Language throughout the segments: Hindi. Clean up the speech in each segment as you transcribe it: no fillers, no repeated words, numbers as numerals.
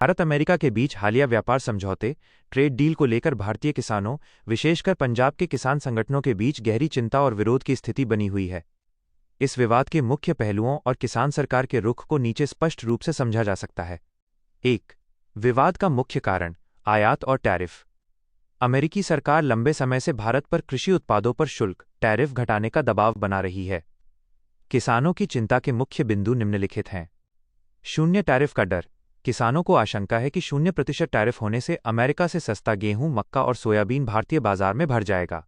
भारत अमेरिका के बीच हालिया व्यापार समझौते ट्रेड डील को लेकर भारतीय किसानों, विशेषकर पंजाब के किसान संगठनों के बीच गहरी चिंता और विरोध की स्थिति बनी हुई है। इस विवाद के मुख्य पहलुओं और किसान सरकार के रुख को नीचे स्पष्ट रूप से समझा जा सकता है। 1. विवाद का मुख्य कारण आयात और टैरिफ। अमेरिकी सरकार लंबे समय से भारत पर कृषि उत्पादों पर शुल्क टैरिफ घटाने का दबाव बना रही है। किसानों की चिंता के मुख्य बिंदु निम्नलिखित हैं। शून्य टैरिफ का डर। किसानों को आशंका है कि 0% टैरिफ होने से अमेरिका से सस्ता गेहूं, मक्का और सोयाबीन भारतीय बाजार में भर जाएगा।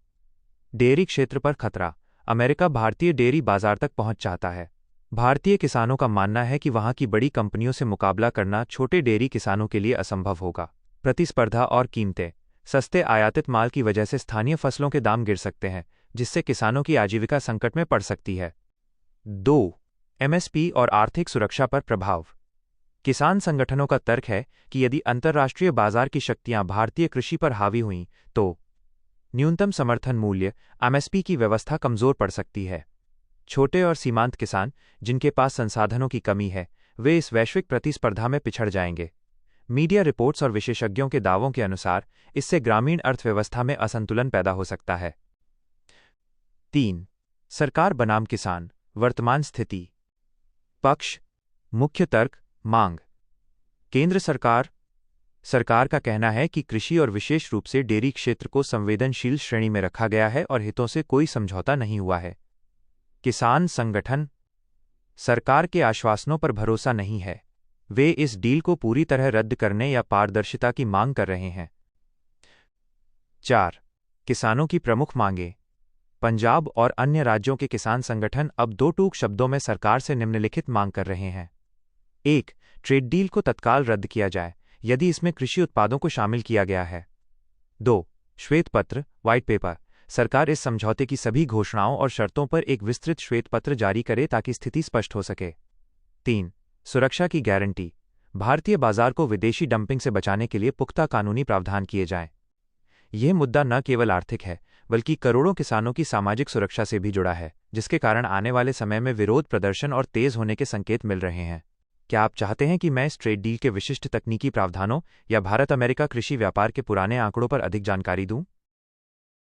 डेयरी क्षेत्र पर खतरा। अमेरिका भारतीय डेयरी बाजार तक पहुंच चाहता है। भारतीय किसानों का मानना है कि वहां की बड़ी कंपनियों से मुकाबला करना छोटे डेयरी किसानों के लिए असंभव होगा। प्रतिस्पर्धा और कीमतें। सस्ते आयातित माल की वजह से स्थानीय फसलों के दाम गिर सकते हैं, जिससे किसानों की आजीविका संकट में पड़ सकती है। 2. एमएसपी और आर्थिक सुरक्षा पर प्रभाव। किसान संगठनों का तर्क है कि यदि अंतर्राष्ट्रीय बाजार की शक्तियां भारतीय कृषि पर हावी हुईं, तो न्यूनतम समर्थन मूल्य एमएसपी की व्यवस्था कमजोर पड़ सकती है। छोटे और सीमांत किसान, जिनके पास संसाधनों की कमी है, वे इस वैश्विक प्रतिस्पर्धा में पिछड़ जाएंगे। मीडिया रिपोर्ट्स और विशेषज्ञों के दावों के अनुसार इससे ग्रामीण अर्थव्यवस्था में असंतुलन पैदा हो सकता है। 3. सरकार बनाम किसान वर्तमान स्थिति। पक्ष। मुख्य तर्क मांग। केंद्र सरकार का कहना है कि कृषि और विशेष रूप से डेयरी क्षेत्र को संवेदनशील श्रेणी में रखा गया है और हितों से कोई समझौता नहीं हुआ है। किसान संगठन सरकार के आश्वासनों पर भरोसा नहीं है। वे इस डील को पूरी तरह रद्द करने या पारदर्शिता की मांग कर रहे हैं। 4. किसानों की प्रमुख मांगें। पंजाब और अन्य राज्यों के किसान संगठन अब 2 टूक शब्दों में सरकार से निम्नलिखित मांग कर रहे हैं। 1. ट्रेड डील को तत्काल रद्द किया जाए, यदि इसमें कृषि उत्पादों को शामिल किया गया है। 2. श्वेत पत्र व्हाइट पेपर। सरकार इस समझौते की सभी घोषणाओं और शर्तों पर एक विस्तृत श्वेत पत्र जारी करे ताकि स्थिति स्पष्ट हो सके। 3. सुरक्षा की गारंटी। भारतीय बाजार को विदेशी डंपिंग से बचाने के लिए पुख्ता कानूनी प्रावधान किए जाएं। यह मुद्दा न केवल आर्थिक है, बल्कि करोड़ों किसानों की सामाजिक सुरक्षा से भी जुड़ा है, जिसके कारण आने वाले समय में विरोध प्रदर्शन और तेज होने के संकेत मिल रहे हैं। क्या आप चाहते हैं कि मैं इस ट्रेड डील के विशिष्ट तकनीकी प्रावधानों या भारत अमेरिका कृषि व्यापार के पुराने आंकड़ों पर अधिक जानकारी दूं?